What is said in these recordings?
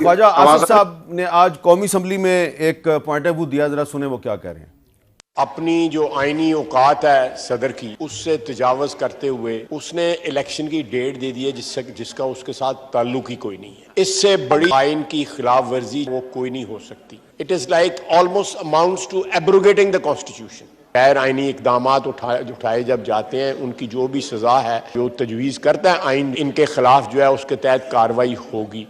خواجہ آصف صاحب نے آج قومی اسمبلی میں ایک پوائنٹ آف ویو دیا، ذرا سنیں وہ کیا کہہ رہے ہیں۔ اپنی جو آئینی اوقات ہے صدر کی اس سے تجاوز کرتے ہوئے اس نے الیکشن کی ڈیٹ دے دی ہے جس کا اس کے ساتھ تعلق ہی کوئی نہیں ہے۔ اس سے بڑی آئین کی خلاف ورزی وہ کوئی نہیں ہو سکتی۔ It is like almost amounts to abrogating the constitution۔ غیر آئینی اقدامات اٹھائے جب جاتے ہیں ان کی جو بھی سزا ہے، جو تجویز کرتا ہے آئین ان کے خلاف جو ہے اس کے تحت کارروائی ہوگی۔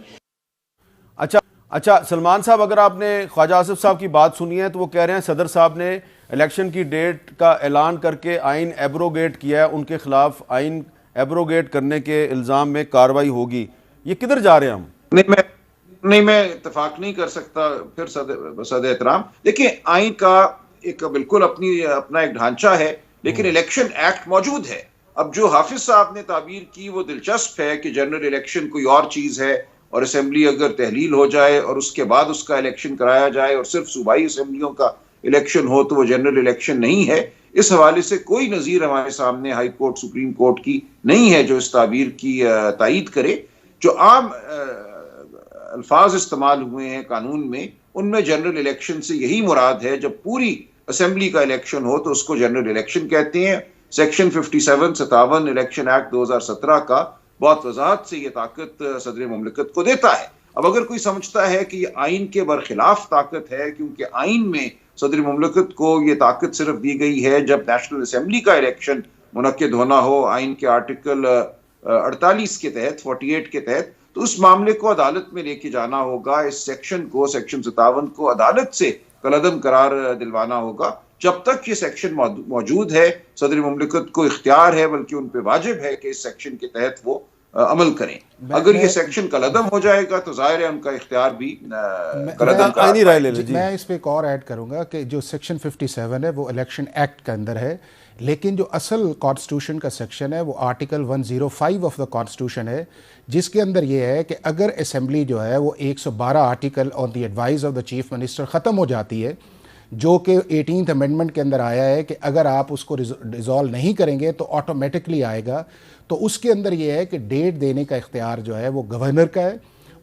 اچھا سلمان صاحب، اگر آپ نے خواجہ آصف صاحب کی بات سنی ہے تو وہ کہہ رہے ہیں صدر صاحب نے الیکشن کی ڈیٹ کا اعلان کر کے آئین ایبروگیٹ کیا ہے، ان کے خلاف آئین ایبروگیٹ کرنے کے الزام میں کارروائی ہوگی۔ یہ کدھر جا رہے ہیں ہم؟ نہیں، میں اتفاق نہیں کر سکتا پھر صدر احترام۔ دیکھیں، آئین کا ایک بالکل اپنا ایک ڈھانچہ ہے، لیکن الیکشن ایکٹ موجود ہے۔ اب جو حافظ صاحب نے تعبیر کی وہ دلچسپ ہے کہ جنرل الیکشن کوئی اور چیز ہے، اور اسمبلی اگر تحلیل ہو جائے اور اس کے بعد اس کا الیکشن کرایا جائے اور صرف صوبائی اسمبلیوں کا الیکشن ہو تو وہ جنرل الیکشن نہیں ہے۔ اس حوالے سے کوئی نظیر ہمارے سامنے ہائی کورٹ، سپریم کورٹ کی نہیں ہے جو اس تعبیر کی تائید کرے۔ جو عام الفاظ استعمال ہوئے ہیں قانون میں، ان میں جنرل الیکشن سے یہی مراد ہے جب پوری اسمبلی کا الیکشن ہو تو اس کو جنرل الیکشن کہتے ہیں۔ سیکشن 57 الیکشن ایکٹ 2017 کا بہت وضاحت سے یہ طاقت صدر مملکت کو دیتا ہے۔ اب اگر کوئی سمجھتا ہے کہ یہ آئین کے برخلاف طاقت ہے، کیونکہ آئین میں صدر مملکت کو یہ طاقت صرف دی گئی ہے جب نیشنل اسمبلی کا الیکشن منعقد ہونا ہو، آئین کے آرٹیکل 48 کے تحت، 48 کے تحت، تو اس معاملے کو عدالت میں لے کے جانا ہوگا۔ اس سیکشن کو، سیکشن 57 کو عدالت سے کالعدم قرار دلوانا ہوگا۔ جب تک یہ سیکشن موجود ہے صدر مملکت کو اختیار ہے، بلکہ ان پہ واجب ہے کہ اس سیکشن کے تحت وہ عمل کریں۔ اگر یہ سیکشن کالعدم ہو جائے گا تو ظاہر ہے ان کا اختیار بھی کالعدم کا۔ میں اس پہ ایک اور ایڈ کروں گا کہ جو سیکشن 57 ہے وہ الیکشن ایکٹ کے اندر ہے، لیکن جو اصل کانسٹیٹیوشن کا سیکشن ہے وہ آرٹیکل 105 آف دا کانسٹیٹیوشن ہے، جس کے اندر یہ ہے کہ اگر اسمبلی جو ہے وہ 112 article on the advise of the chief minister ختم ہو جاتی ہے، جو کہ 18th امینڈمنٹ کے اندر آیا ہے کہ اگر آپ اس کو ڈیزالو نہیں کریں گے تو آٹومیٹکلی آئے گا، تو اس کے اندر یہ ہے کہ ڈیٹ دینے کا اختیار جو ہے وہ گورنر کا ہے،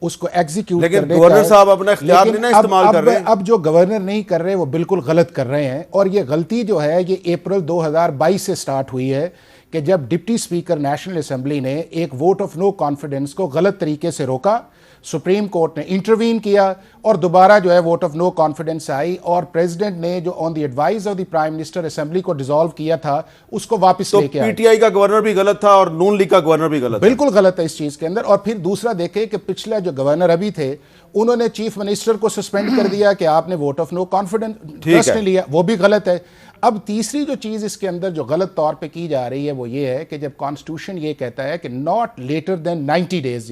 اس کو ایگزیکیوٹ کرنے کا ہے۔ لیکن گورنر صاحب اپنا اختیار نہیں استعمال کر رہے ہیں۔ اب جو گورنر نہیں کر رہے وہ بالکل غلط کر رہے ہیں، اور یہ غلطی جو ہے یہ اپریل 2022 سے سٹارٹ ہوئی ہے کہ جب ڈپٹی اسپیکر نیشنل اسمبلی نے ایک ووٹ آف نو کانفیڈنس کو غلط طریقے سے روکا، سپریم کورٹ نے انٹروین کیا اور دوبارہ جو ہے ووٹ آف نو کانفیڈنس آئی، اور پریزیڈنٹ نے جو on the advise of the prime minister assembly کو ڈیزالو کیا تھا اس کو واپس لے کے آئے۔ پی ٹی آئی کا گورنر بھی غلط تھا اور نون لیگ کا گورنر بھی غلط، بالکل غلط ہے اس چیز کے اندر۔ اور پھر دوسرا دیکھیں کہ پچھلا جو گورنر ابھی تھے انہوں نے چیف منسٹر کو سسپینڈ کر دیا کہ آپ نے ووٹ آف نو کانفیڈنس نہیں لیا، وہ بھی غلط ہے۔ اب تیسری جو چیز اس کے اندر جو غلط طور پہ کی جا رہی ہے وہ یہ ہے کہ جب کانسٹیٹیوشن یہ کہتا ہے کہ ناٹ لیٹر دین 90 ڈیز،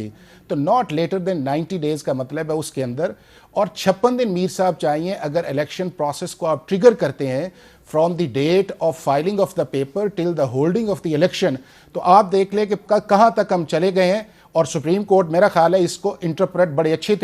تو ناٹ لیٹر دین 90 ڈیز کا مطلب ہے اس کے اندر، اور 56 دن میر صاحب چاہیے اگر الیکشن پروسیس کو آپ ٹریگر کرتے ہیں from the debt of filing of the paper till the holding of the election, تو آپ دیکھ لیں کہ کہاں تک ہم چلے گئے ہیں۔ اور سپریم کورٹ میرا خیال ہے اس کو انٹرپریٹ بڑے اچھے طریقے